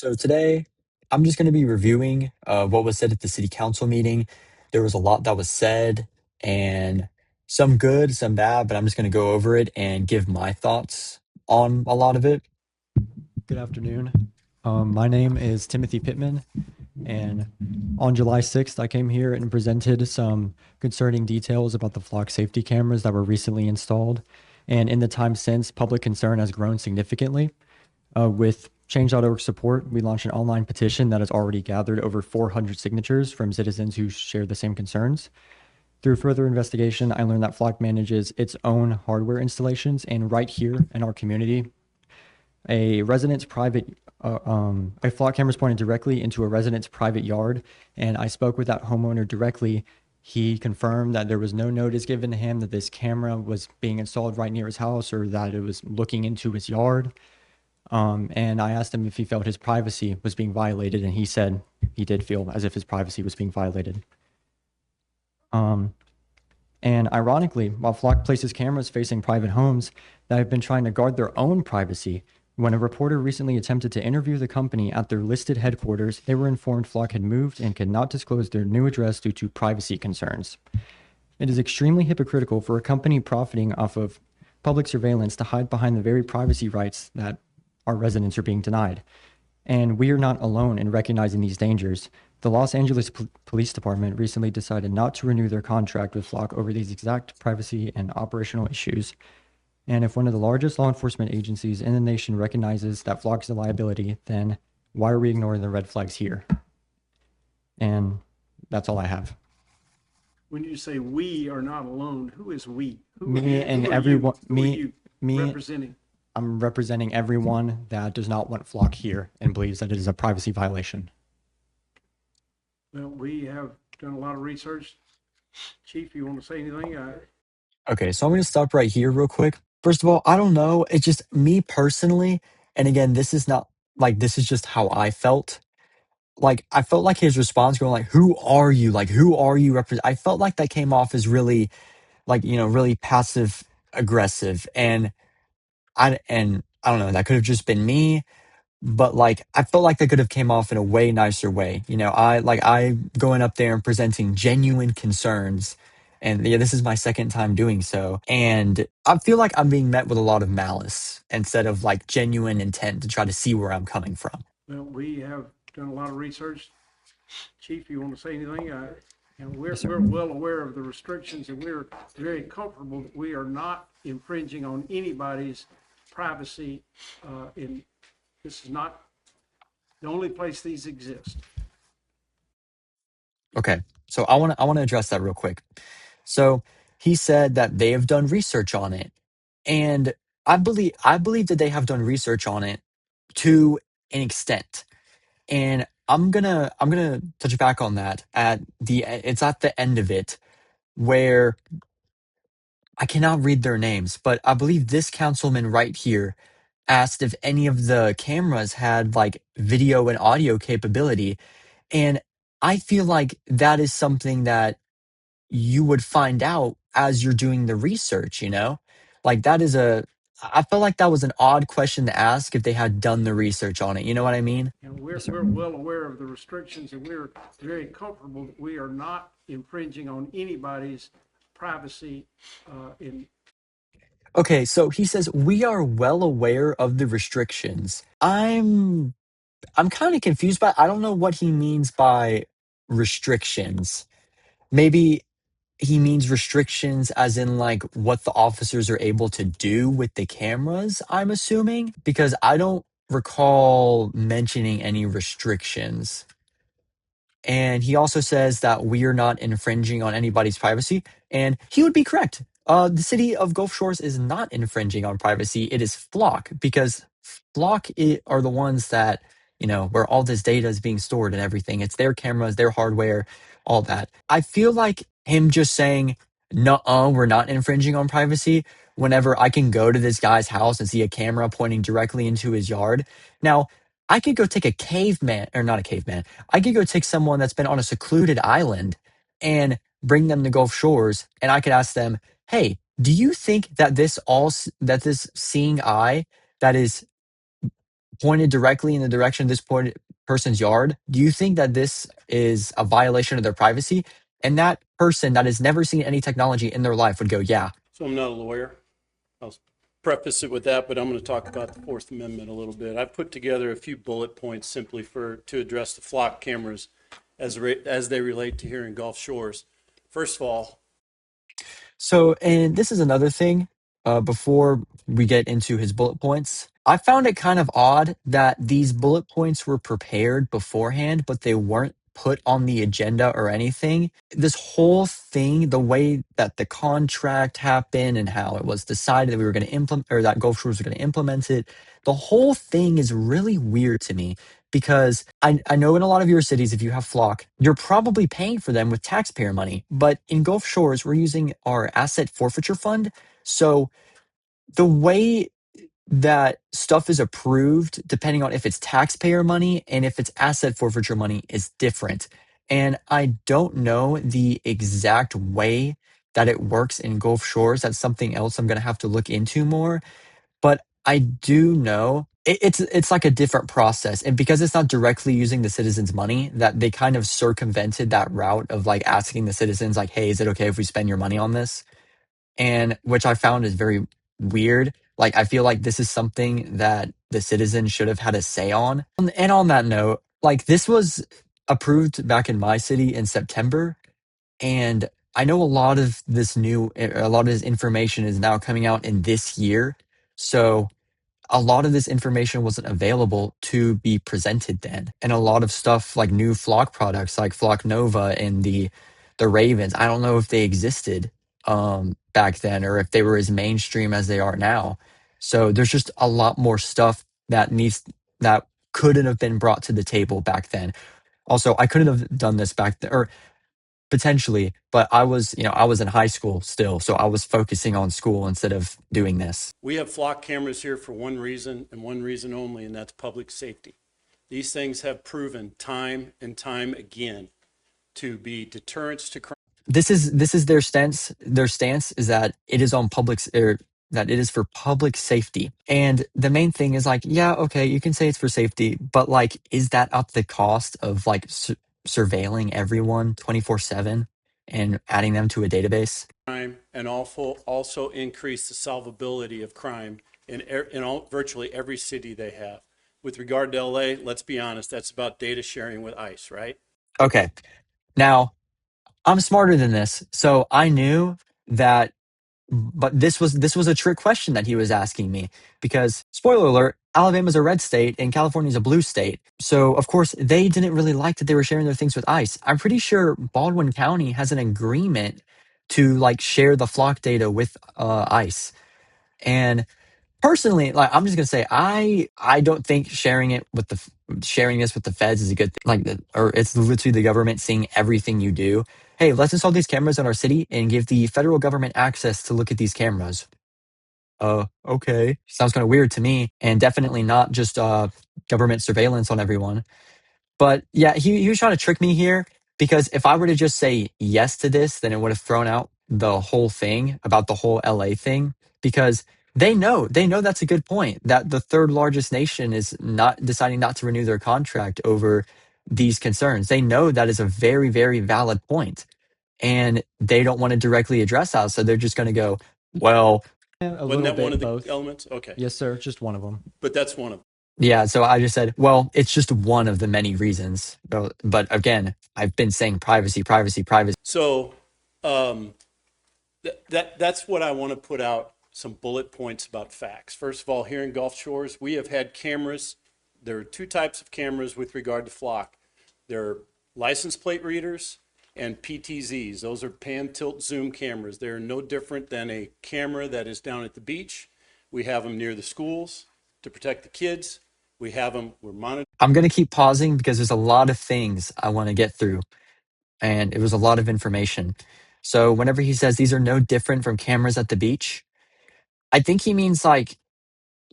So today, I'm just going to be reviewing what was said at the city council meeting. There was a lot that was said, and some good, some bad, but I'm just going to go over it and give my thoughts on a lot of it. Good afternoon. My name is Timothy Pittman, and on July 6th, I came here and presented some concerning details about the flock safety cameras that were recently installed. And in the time since, public concern has grown significantly. With Change.org support, we launched an online petition that has already gathered over 400 signatures from citizens who share the same concerns. Through further investigation, I learned that Flock manages its own hardware installations, and right here in our community, a resident's private a flock camera is pointed directly into a resident's private yard, and I spoke with that homeowner directly. He confirmed that there was no notice given to him that this camera was being installed right near his house or that it was looking into his yard. And I asked him if he felt his privacy was being violated, and he said he did feel as if his privacy was being violated. Um, and ironically, while Flock places cameras facing private homes that have been trying to guard their own privacy, when a reporter recently attempted to interview the company at their listed headquarters, they were informed Flock had moved and could not disclose their new address due to privacy concerns. It is extremely hypocritical for a company profiting off of public surveillance to hide behind the very privacy rights that our residents are being denied. And we are not alone in recognizing these dangers. The Los Angeles Police Department recently decided not to renew their contract with Flock over these exact privacy and operational issues. And if one of the largest law enforcement agencies in the nation recognizes that Flock is a liability, then why are we ignoring the red flags here? And that's all I have. When you say we are not alone, who is we? Me and who are everyone, you? Who are you me, representing? I'm representing everyone that does not want Flock here and believes that it is a privacy violation. Well, we have done a lot of research. Chief, you want to say anything? Okay, so I'm going to stop right here real quick. First of all, I don't know. It's just me personally. And again, this is not like, this is just how I felt. Like, I felt like his response going like, who are you? Like, who are you I felt like that came off as really like, really passive aggressive. And I don't know, that could have just been me, but like I felt like that could have came off in a way nicer way. I going up there and presenting genuine concerns. And yeah, this is my second time doing so. And I feel like I'm being met with a lot of malice instead of like genuine intent to try to see where I'm coming from. Well, we have done a lot of research. Chief, you want to say anything? Yes, sir. We're well aware of the restrictions, and we're very comfortable that we are not infringing on anybody's privacy. This is not the only place these exist. Okay. So I want to address that real quick. So he said that they have done research on it. And I believe that they have done research on it to an extent. And I'm gonna touch back on that it's at the end of it where I cannot read their names, but I believe this councilman right here asked if any of the cameras had like video and audio capability. And I feel like that is something that you would find out as you're doing the research, you know? Like that is a I felt like that was an odd question to ask if they had done the research on it. You know what I mean? And Yes, sir. we're well aware of the restrictions, and we're very comfortable that we are not infringing on anybody's privacy. In Okay, so he says we are well aware of the restrictions. I'm kind of confused by I don't know what he means by restrictions. Maybe he means restrictions as in like what the officers are able to do with the cameras, I'm assuming, because I don't recall mentioning any restrictions. And he also says that we are not infringing on anybody's privacy. And he would be correct. The city of Gulf Shores is not infringing on privacy. It is Flock because are the ones that, where all this data is being stored and everything. It's their cameras, their hardware, all that. I feel like him just saying, no, we're not infringing on privacy whenever I can go to this guy's house and see a camera pointing directly into his yard. Now, I could go take a caveman, or not a caveman. I could go take someone that's been on a secluded island and bring them to Gulf Shores, and I could ask them, "Hey, do you think that this seeing eye that is pointed directly in the direction of this person's yard, do you think that this is a violation of their privacy? And that person that has never seen any technology in their life would go, yeah. So I'm not a lawyer. I'll preface it with that, but I'm going to talk about the Fourth Amendment a little bit. I've put together a few bullet points simply to address the flock cameras as they relate to here in Gulf Shores. First of all, So, and this is another thing before we get into his bullet points. I found it kind of odd that these bullet points were prepared beforehand, but they weren't put on the agenda or anything. This whole thing, the way that the contract happened and how it was decided that we were going to implement, or that Gulf Shores was going to implement it, the whole thing is really weird to me because I know in a lot of your cities, if you have flock, you're probably paying for them with taxpayer money. But in Gulf Shores, we're using our asset forfeiture fund. So the way that stuff is approved, depending on if it's taxpayer money and if it's asset forfeiture money, is different. And I don't know the exact way that it works in Gulf Shores. That's something else I'm going to have to look into more. But I do know it's like a different process. And because it's not directly using the citizens' money, that they kind of circumvented that route of like asking the citizens, like, hey, is it okay if we spend your money on this? And which I found is very weird. Like, I feel like this is something that the citizens should have had a say on. And on that note, like, this was approved back in my city in September. And I know a lot of this information is now coming out in this year. So a lot of this information wasn't available to be presented then. And a lot of stuff like new Flock products like Flock Nova and the Ravens, I don't know if they existed back then or if they were as mainstream as they are now. So there's just a lot more stuff that couldn't have been brought to the table back then. Also, I couldn't have done this back then, or potentially, but I was in high school still, so I was focusing on school instead of doing this. we have flock cameras here for one reason and one reason only, and that's public safety. These things have proven time and time again to be deterrents to crime. This is their stance. Their stance is that it is on that it is for public safety. And the main thing is like, yeah, okay, you can say it's for safety, but like, is that up the cost of like surveilling everyone 24/7 and adding them to a database? Crime and also increase the solvability of crime in virtually every city they have. With regard to LA, let's be honest, that's about data sharing with ICE, right? Okay. Now, I'm smarter than this, so I knew that. But this was a trick question that he was asking me because, spoiler alert, Alabama's a red state and California's a blue state. So of course they didn't really like that they were sharing their things with ICE. I'm pretty sure Baldwin County has an agreement to like share the flock data with ICE. And personally, like, I'm just gonna say I don't think sharing this with the feds is a good thing. Like, or it's literally the government seeing everything you do. Hey, let's install these cameras in our city and give the federal government access to look at these cameras. Okay, sounds kind of weird to me, and definitely not just government surveillance on everyone. But yeah, he was trying to trick me here because if I were to just say yes to this, then it would have thrown out the whole thing about the whole LA thing because they know that's a good point that the third largest nation is not deciding not to renew their contract over these concerns. They know that is a very, very valid point and they don't want to directly address that. So they're just going to go, well, A Wasn't little that bit one of the both. elements? Okay. Yes, sir. Just one of them. But that's one of them. yeah. So I just said, well, it's just one of the many reasons. But again, I've been saying privacy, privacy, privacy. So um, that's what I want to put out some bullet points about facts. First of all, here in Gulf Shores, we have had cameras. There are two types of cameras with regard to flock. There are license plate readers and PTZs. Those are pan, tilt, zoom cameras. They're no different than a camera that is down at the beach. We have them near the schools to protect the kids. We're monitoring. I'm going to keep pausing because there's a lot of things I want to get through, and it was a lot of information. So, whenever he says these are no different from cameras at the beach, I think he means like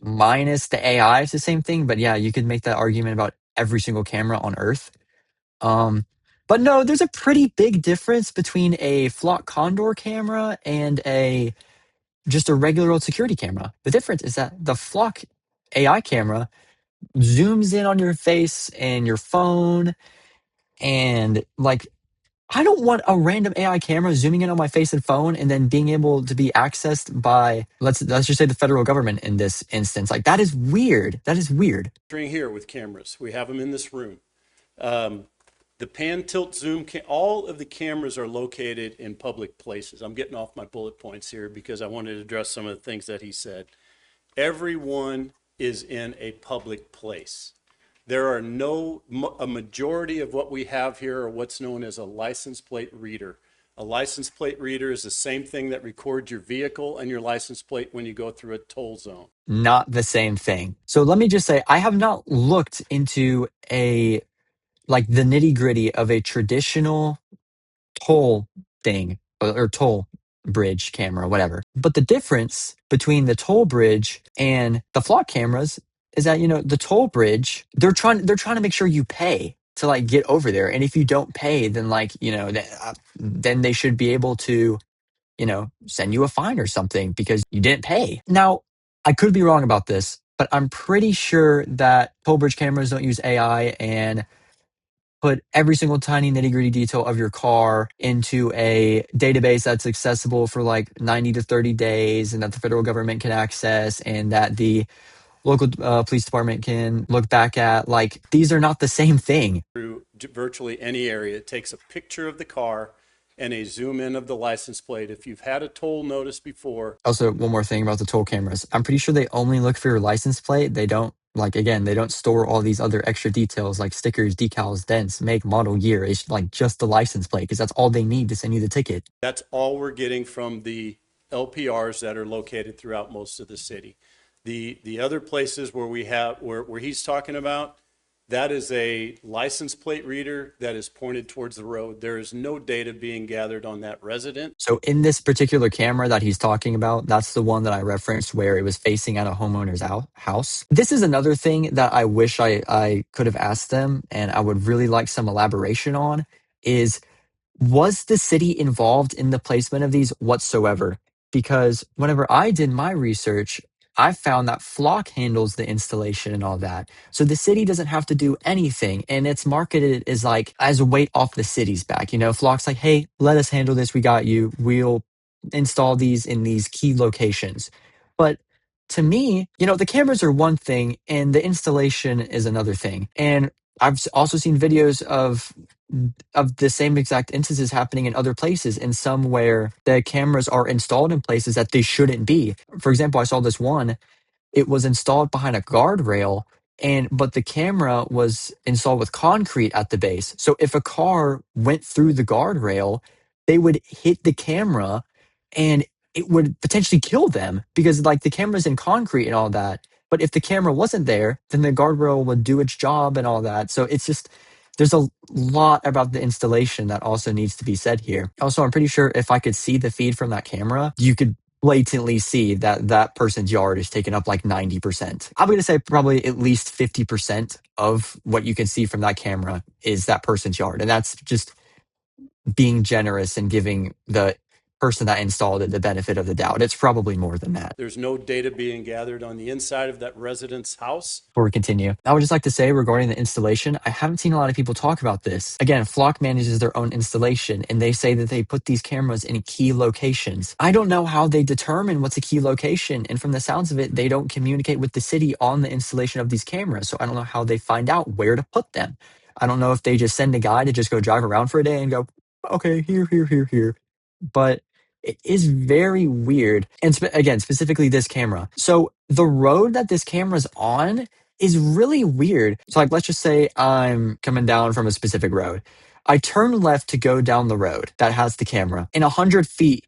minus the AI, it's the same thing. But yeah, you could make that argument about every single camera on Earth. Um, but no, there's a pretty big difference between a flock condor camera and just a regular old security camera. The difference is that the flock AI camera zooms in on your face and your phone, and like, I don't want a random AI camera zooming in on my face and phone and then being able to be accessed by, let's just say, the federal government in this instance. Like, that is weird. That is weird. Here with cameras. We have them in this room. The pan, tilt, zoom, all of the cameras are located in public places. I'm getting off my bullet points here because I wanted to address some of the things that he said. Everyone is in a public place. There are a majority of what we have here are what's known as a license plate reader. A license plate reader is the same thing that records your vehicle and your license plate when you go through a toll zone. Not the same thing. So let me just say, I have not looked into the nitty gritty of a traditional toll thing, or toll bridge camera, whatever. But the difference between the toll bridge and the flock cameras is that, the toll bridge, they're trying to make sure you pay to like get over there. And if you don't pay, then then they should be able to, send you a fine or something because you didn't pay. Now, I could be wrong about this, but I'm pretty sure that toll bridge cameras don't use AI and put every single tiny nitty gritty detail of your car into a database that's accessible for like 90 to 30 days and that the federal government can access and that the local police department can look back at. Like, these are not the same thing. Through virtually any area, it takes a picture of the car and a zoom in of the license plate. If you've had a toll notice before. Also, one more thing about the toll cameras. I'm pretty sure they only look for your license plate. They don't, they don't store all these other extra details like stickers, decals, dents, make, model, year. It's like just the license plate because that's all they need to send you the ticket. That's all we're getting from the LPRs that are located throughout most of the city. The other places where we have, where he's talking about, that is a license plate reader that is pointed towards the road. There is no data being gathered on that resident. So in this particular camera that he's talking about, that's the one that I referenced where it was facing at a homeowner's house. This is another thing that I wish I could have asked them, and I would really like some elaboration on, is was the city involved in the placement of these whatsoever? Because whenever I did my research, I found that Flock handles the installation and all that. So the city doesn't have to do anything. And it's marketed as a weight off the city's back. Flock's like, hey, let us handle this. We got you. We'll install these in these key locations. But to me, the cameras are one thing and the installation is another thing. And I've also seen videos of the same exact instances happening in other places, and some where the cameras are installed in places that they shouldn't be. For example, I saw this one, it was installed behind a guardrail, but the camera was installed with concrete at the base. So if a car went through the guardrail, they would hit the camera and it would potentially kill them because like the camera's in concrete and all that. But if the camera wasn't there, then the guardrail would do its job and all that. So it's just, there's a lot about the installation that also needs to be said here. Also, I'm pretty sure if I could see the feed from that camera, you could blatantly see that that person's yard is taken up like 90%. I'm going to say probably at least 50% of what you can see from that camera is that person's yard. And that's just being generous and giving the person that installed it the benefit of the doubt. It's probably more than that. There's no data being gathered on the inside of that resident's house. Before we continue, I would just like to say regarding the installation, I haven't seen a lot of people talk about this. Again, Flock manages their own installation and they say that they put these cameras in key locations. I don't know how they determine what's a key location. And from the sounds of it, they don't communicate with the city on the installation of these cameras. So I don't know how they find out where to put them. I don't know if they just send a guy to just go drive around for a day and go, okay, here. But it is very weird. And again, specifically this camera. So the road that this camera's on is really weird. So like, let's just say I'm coming down from a specific road. I turn left to go down the road that has the camera. In 100 feet,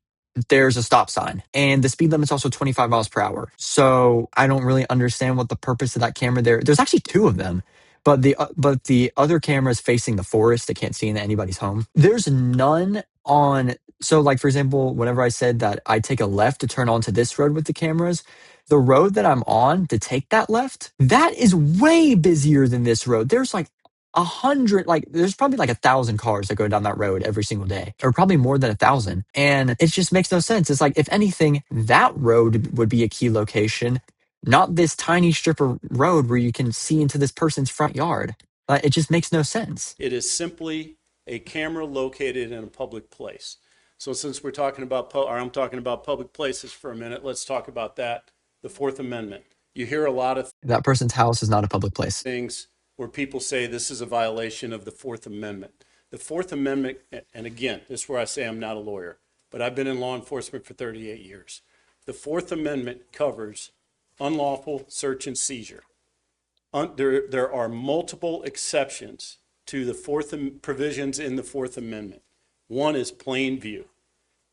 there's a stop sign and the speed limit's also 25 miles per hour. So I don't really understand what the purpose of that camera there. There's actually two of them. But the other camera is facing the forest. It can't see into anybody's home. There's none on. So like, for example, whenever I said that I take a left to turn onto this road with the cameras, the road that I'm on to take that left, that is way busier than this road. There's like 100, there's probably like 1,000 cars that go down that road every single day, or probably more than 1,000. And it just makes no sense. It's like, if anything, that road would be a key location not this tiny strip of road where you can see into this person's front yard. It just makes no sense. It is simply a camera located in a public place. So since we're talking about, or I'm talking about public places for a minute, let's talk about that, the Fourth Amendment. You hear a lot of That person's house is not a public place. things where people say this is a violation of the Fourth Amendment. The Fourth Amendment, and again, this is where I say I'm not a lawyer, but I've been in law enforcement for 38 years. The Fourth Amendment covers unlawful search and seizure. There are multiple exceptions to the provisions in the Fourth Amendment. One is plain view.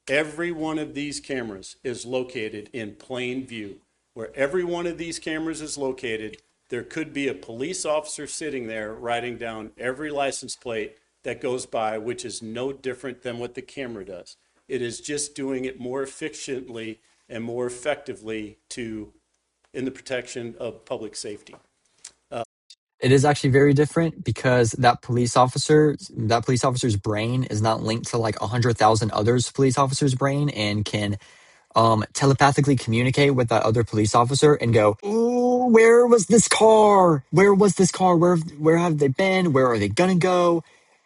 Every one of these cameras is located in plain view. Where every one of these cameras is located, there could be a police officer sitting there writing down every license plate that goes by, which is no different than what the camera does. It is just doing it more efficiently and more effectively in the protection of public safety. It is actually very different because that police officer's brain is not linked to like 100,000 others police officers' brain and can telepathically communicate with that other police officer and go, "Ooh, where was this car? Where was this car? Where have they been? Where are they gonna go?"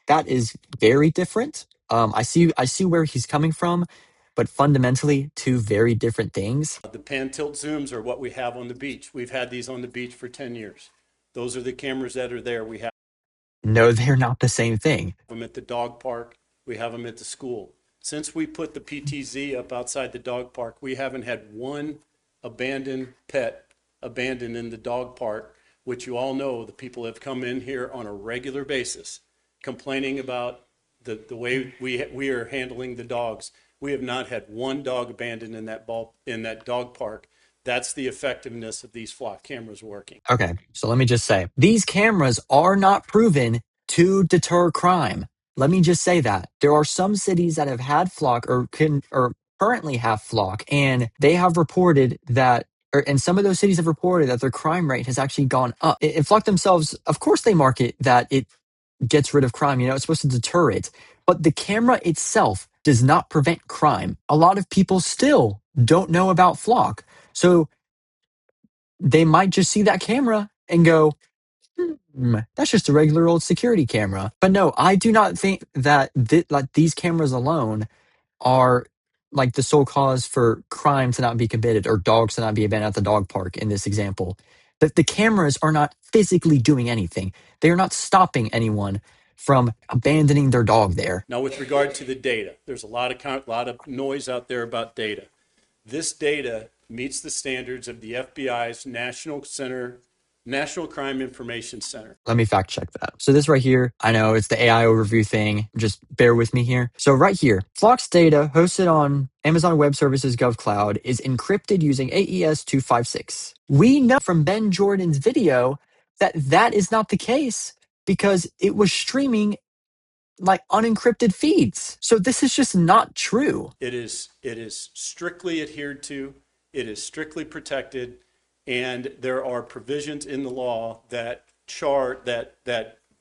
That is very different. I see where he's coming from, but fundamentally two very different things. The pan tilt zooms are what we have on the beach. We've had these on the beach for 10 years. Those are the cameras that are there. We have No, they're not the same thing. them at the dog park. We have them at the school. Since we put the PTZ up outside the dog park, we haven't had one abandoned pet abandoned in the dog park, which you all know the people have come in here on a regular basis complaining about the way we are handling the dogs. We have not had one dog abandoned in that dog park. That's the effectiveness of these flock cameras working. Okay, so let me just say these cameras are not proven to deter crime. Let me just say that there are some cities that have had flock or currently have flock, and they have reported that, and some of those cities have reported that their crime rate has actually gone up. And flock themselves, of course, they market that it gets rid of crime. You know, it's supposed to deter it, but the camera itself does not prevent crime. A lot of people still don't know about flock, so they might just see that camera and go, that's just a regular old security camera. But no, I do not think that like these cameras alone are like the sole cause for crime to not be committed or dogs to not be abandoned at the dog park in this example. That the cameras are not physically doing anything. They are not stopping anyone from abandoning their dog there. Now, with regard to the data, there's a lot of noise out there about data. This data meets the standards of the FBI's National Crime Information Center. Let me fact check that. So this right here, I know it's the AI overview thing. Just bear with me here. So right here, Flock's data hosted on Amazon Web Services GovCloud is encrypted using AES 256. We know from Ben Jordan's video that that is not the case because it was streaming like unencrypted feeds. So this is just not true. It is strictly adhered to. It is strictly protected. And there are provisions in the law that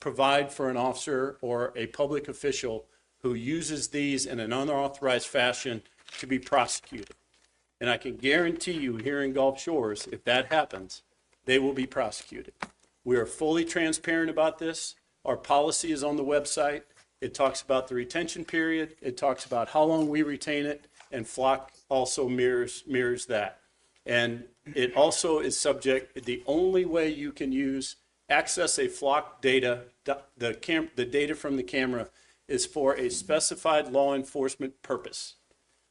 provide for an officer or a public official who uses these in an unauthorized fashion to be prosecuted. And I can guarantee you here in Gulf Shores, if that happens, they will be prosecuted. We are fully transparent about this. Our policy is on the website. It talks about the retention period. It talks about how long we retain it, and Flock also mirrors that. And it also is subject, the only way you can access a flock data, the data from the camera is for a specified law enforcement purpose.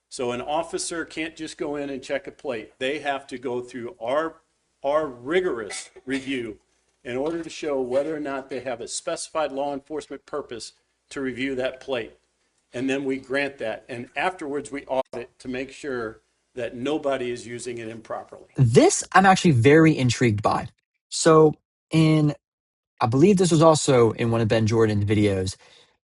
So an officer can't just go in and check a plate. They have to go through our rigorous review in order to show whether or not they have a specified law enforcement purpose to review that plate. And then we grant that. And afterwards we audit to make sure that nobody is using it improperly. This I'm actually very intrigued by. So I believe this was also in one of Ben Jordan's videos.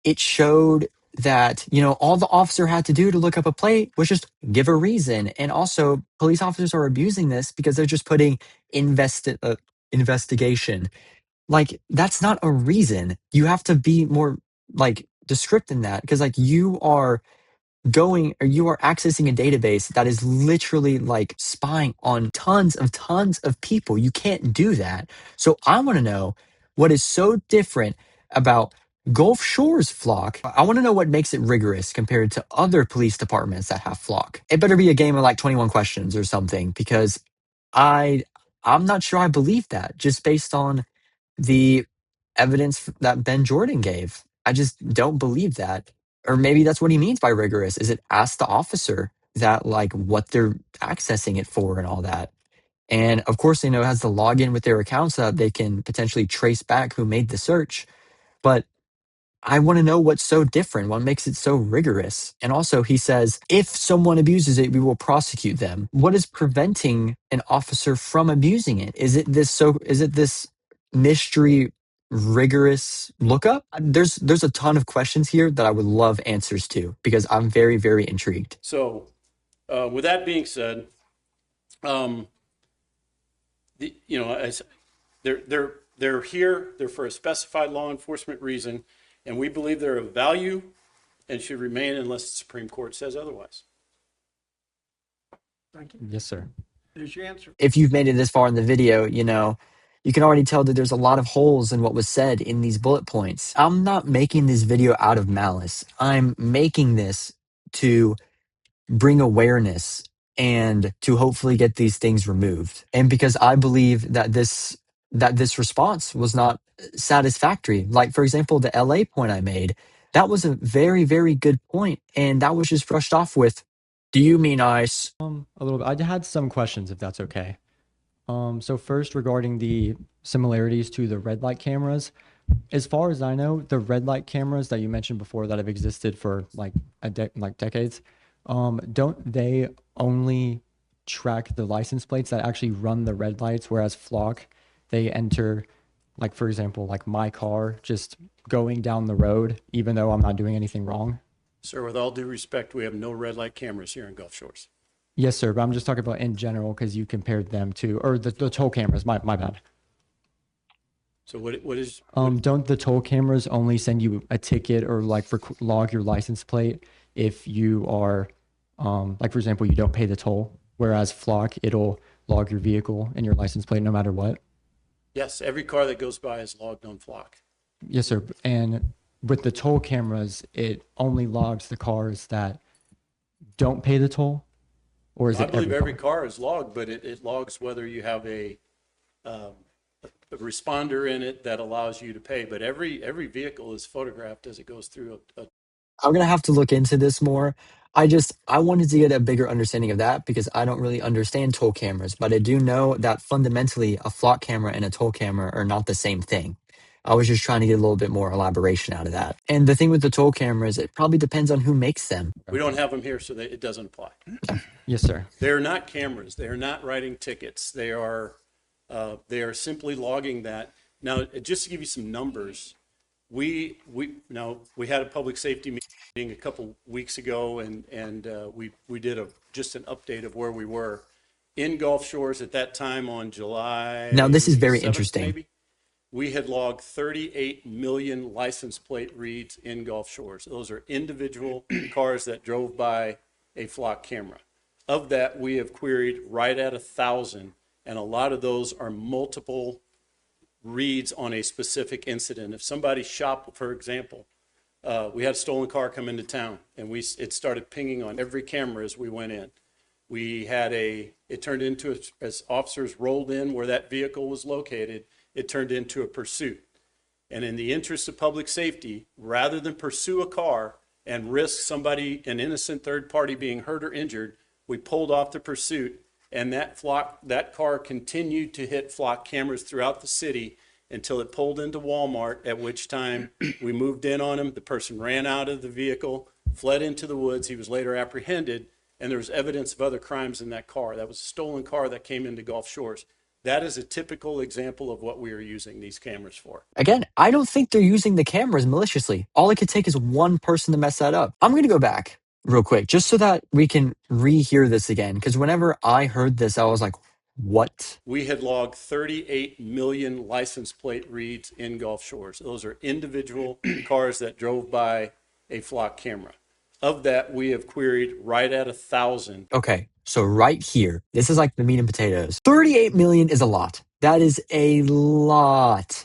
It showed that, all the officer had to do to look up a plate was just give a reason. And also police officers are abusing this because they're just putting investigation. Like, that's not a reason. You have to be more like descriptive than that because like you are going or you are accessing a database that is literally like spying on tons of people. You can't do that. So I want to know what is so different about Gulf Shores flock. I want to know what makes it rigorous compared to other police departments that have flock. It better be a game of like 21 questions or something, because I I'm not sure I believe that just based on the evidence that Ben Jordan gave. I just don't believe that. Or maybe that's what he means by rigorous. Is it ask the officer that like what they're accessing it for and all that. And of course, it has to log in with their account so that they can potentially trace back who made the search. But I want to know what's so different, what makes it so rigorous. And also, he says, if someone abuses it, we will prosecute them. What is preventing an officer from abusing it? Is it this mystery rigorous lookup? There's a ton of questions here that I would love answers to, because I'm very, very intrigued. So, with that being said, as they're here, they're for a specified law enforcement reason, and we believe they're of value and should remain unless the Supreme Court says otherwise. Thank you. Yes, sir. There's your answer. If you've made it this far in the video, you can already tell that there's a lot of holes in what was said in these bullet points. I'm not making this video out of malice. I'm making this to bring awareness and to hopefully get these things removed. And because I believe that this response was not satisfactory. Like, for example, the LA point I made, that was a very, very good point, and that was just brushed off with, "Do you mean ice?" A little bit. I had some questions, if that's okay. So first, regarding the similarities to the red light cameras, as far as I know, the red light cameras that you mentioned before that have existed for like decades, don't they only track the license plates that actually run the red lights, whereas flock, they enter, like for example, like my car just going down the road, even though I'm not doing anything wrong? Sir, with all due respect, we have no red light cameras here in Gulf Shores. Yes, sir, but I'm just talking about in general because you compared them to, or the toll cameras. My bad. So what is? Don't the toll cameras only send you a ticket or like log your license plate if you are, like for example, you don't pay the toll, whereas flock, it'll log your vehicle and your license plate no matter what? Yes, every car that goes by is logged on flock. Yes, sir. And with the toll cameras, it only logs the cars that don't pay the toll, or is I it believe every car? car is logged, but it logs whether you have a responder in it that allows you to pay. But every vehicle is photographed as it goes through I'm gonna have to look into this more. I wanted to get a bigger understanding of that because I don't really understand toll cameras, but I do know that fundamentally a flock camera and a toll camera are not the same thing. I was just trying to get a little bit more elaboration out of that. And the thing with the toll cameras, it probably depends on who makes them. We don't have them here, so it doesn't apply. Yes, sir. They are not cameras. They are not writing tickets. They are simply logging that. Now, just to give you some numbers, we had a public safety meeting a couple weeks ago, and we did just an update of where we were in Gulf Shores at that time on July. Now, this is very 7th, interesting. maybe. We had logged 38 million license plate reads in Gulf Shores. Those are individual cars that drove by a flock camera. Of that, we have queried right at 1,000, and a lot of those are multiple reads on a specific incident. If somebody shopped, for example, we had a stolen car come into town, and it started pinging on every camera as we went in. It turned into, as officers rolled in where that vehicle was located, it turned into a pursuit. And in the interest of public safety, rather than pursue a car and risk an innocent third party being hurt or injured, we pulled off the pursuit, and that car continued to hit flock cameras throughout the city until it pulled into Walmart, at which time we moved in on him. The person ran out of the vehicle, fled into the woods. He was later apprehended, and there was evidence of other crimes in that car. That was a stolen car that came into Gulf Shores. That is a typical example of what we are using these cameras for. Again, I don't think they're using the cameras maliciously. All it could take is one person to mess that up. I'm going to go back real quick just so that we can rehear this again, because whenever I heard this, I was like, what? We had logged 38 million license plate reads in Gulf Shores. Those are individual cars that drove by a flock camera. Of that, we have queried right at 1,000. Okay, so right here, this is like the meat and potatoes. 38 million is a lot. That is a lot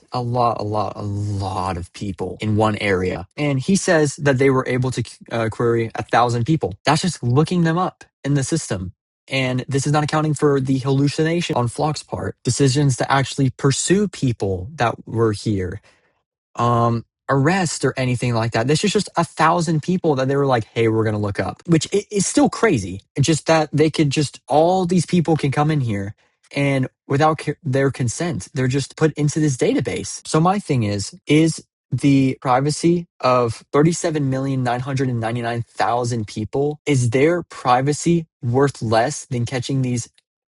of people in one area. And he says that they were able to query 1,000 people. That's just looking them up in the system. And this is not accounting for the hallucination on Flock's part, decisions to actually pursue people that were here, arrest or anything like that. This is just 1,000 people that they were like, hey, we're going to look up, which is still crazy. It's just that they could just, all these people can come in here and without their consent, they're just put into this database. So my thing is the privacy of 37,999,000 people, is their privacy worth less than catching these,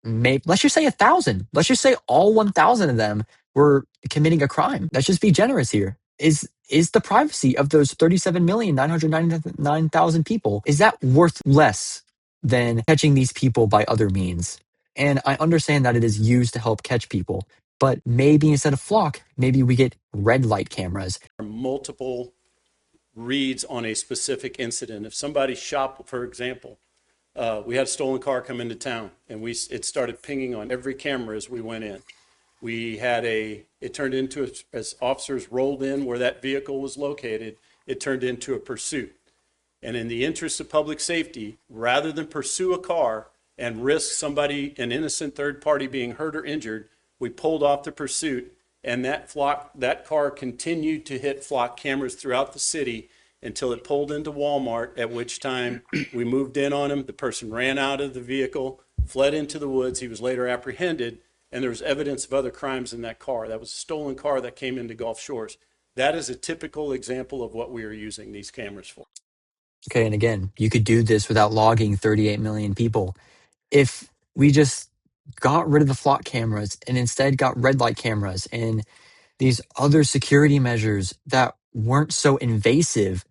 let's just say 1,000. Let's just say all 1,000 of them were committing a crime. Let's just be generous here. Is the privacy of those 37,999,000 people, is that worth less than catching these people by other means? And I understand that it is used to help catch people, but maybe instead of Flock, maybe we get red light cameras. Multiple reads on a specific incident. If somebody shopped, for example, we had a stolen car come into town, and it started pinging on every camera as we went in. We had it turned into, as officers rolled in where that vehicle was located, it turned into a pursuit. And in the interest of public safety, rather than pursue a car and risk somebody, an innocent third party, being hurt or injured, we pulled off the pursuit, and that car continued to hit Flock cameras throughout the city until it pulled into Walmart, at which time we moved in on him. The person ran out of the vehicle, fled into the woods. He was later apprehended, and there was evidence of other crimes in that car. That was a stolen car that came into Gulf Shores. That is a typical example of what we are using these cameras for. Okay, and again, you could do this without logging 38 million people. If we just got rid of the Flock cameras and instead got red light cameras and these other security measures that weren't so invasive,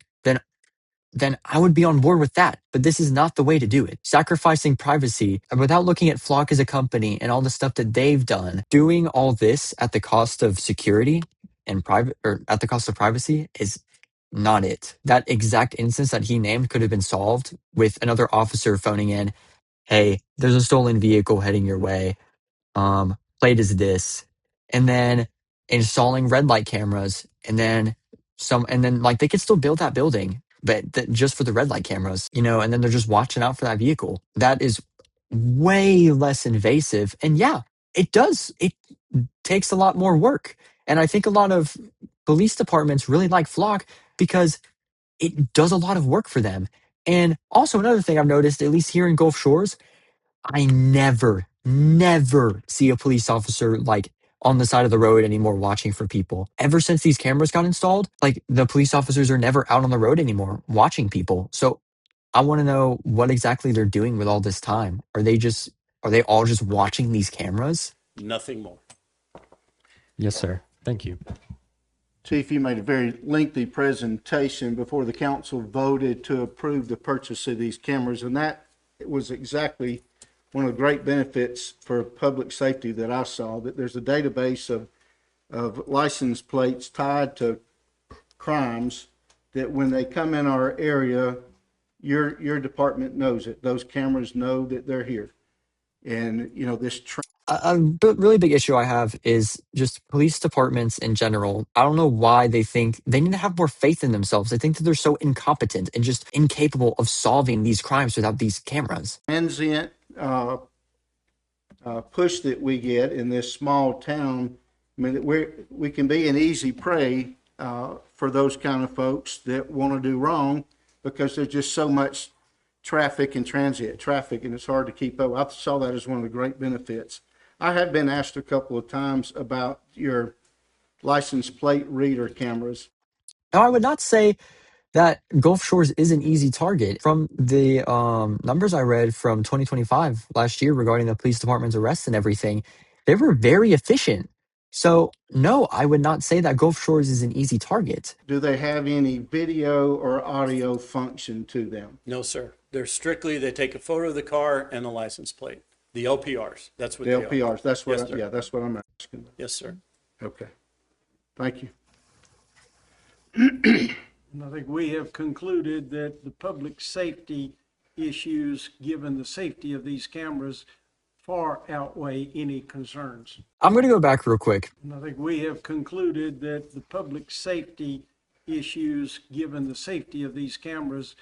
then I would be on board with that. But this is not the way to do it. Sacrificing privacy and without looking at Flock as a company and all the stuff that they've done, doing all this at the cost of security and private, or at the cost of privacy, is not it. That exact instance that he named could have been solved with another officer phoning in, hey, there's a stolen vehicle heading your way. Plate is this, and then installing red light cameras, and then like they could still build that building, but just for the red light cameras, and then they're just watching out for that vehicle. That is way less invasive, and yeah, it takes a lot more work, and I think a lot of police departments really like Flock because it does a lot of work for them. And also another thing I've noticed, at least here in Gulf Shores, I never see a police officer like on the side of the road anymore watching for people. Ever since these cameras got installed, like the police officers are never out on the road anymore watching people. So I want to know what exactly they're doing with all this time. Are they all just watching these cameras? Nothing more. Yes, sir. Thank you. Chief, you made a very lengthy presentation before the council voted to approve the purchase of these cameras, and that was exactly one of the great benefits for public safety that I saw, that there's a database of license plates tied to crimes that when they come in our area, your department knows it. Those cameras know that they're here. And, this A really big issue I have is just police departments in general. I don't know why they think they need to have more faith in themselves. They think that they're so incompetent and just incapable of solving these crimes without these cameras. transient push that we get in this small town. I mean, we can be an easy prey for those kind of folks that want to do wrong because there's just so much traffic and transient traffic, and it's hard to keep up. I saw that as one of the great benefits. I have been asked a couple of times about your license plate reader cameras. Now, I would not say that Gulf Shores is an easy target. From the numbers I read from 2025 last year regarding the police department's arrests and everything, they were very efficient. So, no, I would not say that Gulf Shores is an easy target. Do they have any video or audio function to them? No, sir. They take a photo of the car and the license plate. The LPRs, that's what The they are. LPRs, that's what, Yes, sir. that's what I'm asking. Yes, sir. Okay, thank you. And I think we have concluded that the public safety issues, given the safety of these cameras, far outweigh any concerns. I'm going to go back real quick. And I think we have concluded that the public safety issues, given the safety of these cameras,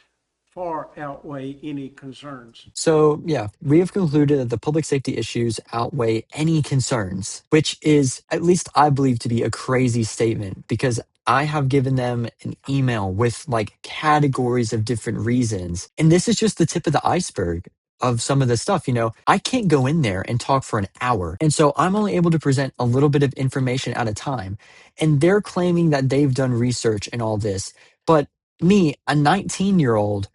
far outweigh any concerns. So, yeah, we have concluded that the public safety issues outweigh any concerns, which is, at least I believe, to be a crazy statement because I have given them an email with like categories of different reasons. And this is just the tip of the iceberg of some of the stuff. I can't go in there and talk for an hour. And so I'm only able to present a little bit of information at a time. And they're claiming that they've done research and all this. But me, a 19-year-old,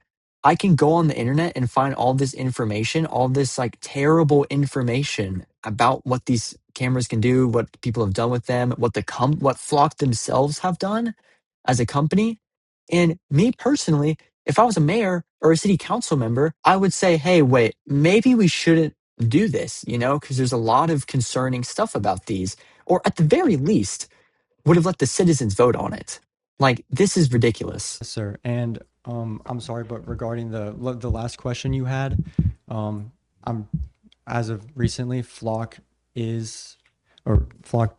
I can go on the internet and find all this information, all this like terrible information about what these cameras can do, what people have done with them, what Flock themselves have done as a company. And me personally, if I was a mayor or a city council member, I would say, hey, wait, maybe we shouldn't do this, because there's a lot of concerning stuff about these, or at the very least, would have let the citizens vote on it. Like, this is ridiculous. Yes, sir. And I'm sorry, but regarding the last question you had, I'm as of recently, Flock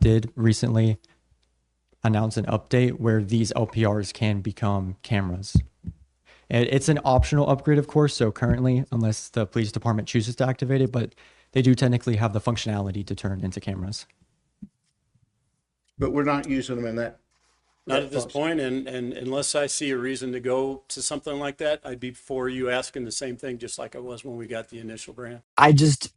did recently announce an update where these LPRs can become cameras. And it's an optional upgrade, of course. So currently, unless the police department chooses to activate it, but they do technically have the functionality to turn into cameras. But we're not using them in that. Not at this point, and unless I see a reason to go to something like that, I'd be for you asking the same thing, just like I was when we got the initial grant. I just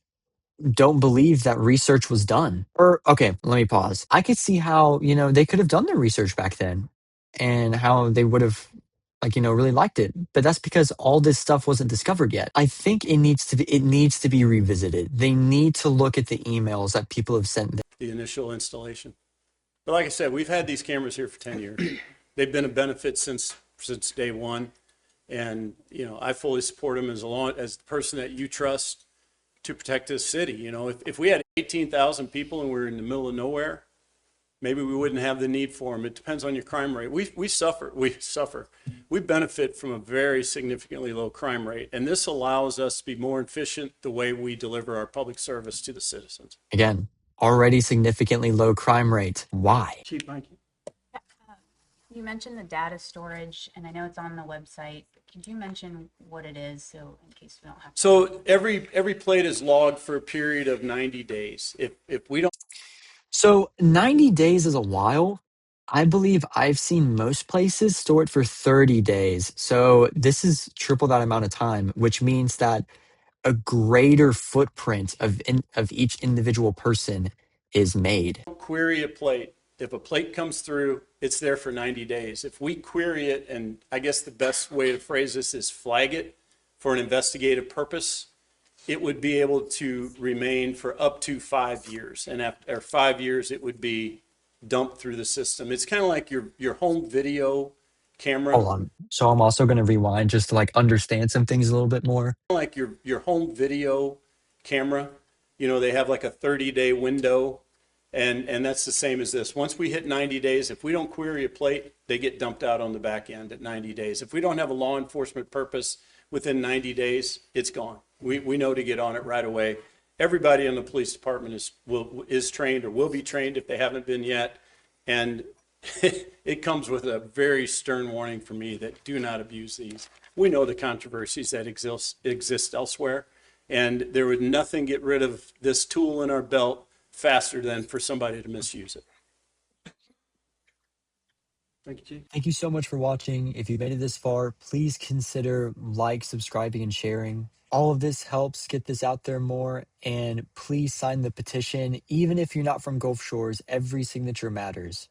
don't believe that research was done. Or, okay, let me pause. I could see how, they could have done their research back then and how they would have, really liked it. But that's because all this stuff wasn't discovered yet. I think it needs to be revisited. They need to look at the emails that people have sent. The initial installation. But like I said, we've had these cameras here for 10 years. They've been a benefit since day one. And, I fully support them as the person that you trust to protect this city. If we had 18,000 people and we were in the middle of nowhere, maybe we wouldn't have the need for them. It depends on your crime rate. We suffer. We benefit from a very significantly low crime rate. And this allows us to be more efficient the way we deliver our public service to the citizens. Again, already significantly low crime rate. Why? Chief, thank you. You mentioned the data storage, and I know it's on the website. Could you mention what it is, so in case we don't have to? So every plate is logged for a period of 90 days. If we don't. So 90 days is a while. I believe I've seen most places store it for 30 days. So this is triple that amount of time, which means that a greater footprint of each individual person is made. Query a plate. If a plate comes through, it's there for 90 days. If we query it, and I guess the best way to phrase this is flag it for an investigative purpose, it would be able to remain for up to 5 years. And after 5 years, it would be dumped through the system. It's kind of like your home video camera. Hold on. So I'm also going to rewind just to understand some things a little bit more. Like your home video camera, they have like a 30-day window. And that's the same as this. Once we hit 90 days, if we don't query a plate, they get dumped out on the back end at 90 days. If we don't have a law enforcement purpose within 90 days, it's gone. We know to get on it right away. Everybody in the police department is trained or will be trained if they haven't been yet. And it comes with a very stern warning for me that do not abuse these. We know the controversies that exist elsewhere, and there would nothing get rid of this tool in our belt faster than for somebody to misuse it. Thank you, Chief. Thank you so much for watching. If you've made it this far, please consider subscribing, and sharing. All of this helps get this out there more, and please sign the petition. Even if you're not from Gulf Shores, every signature matters.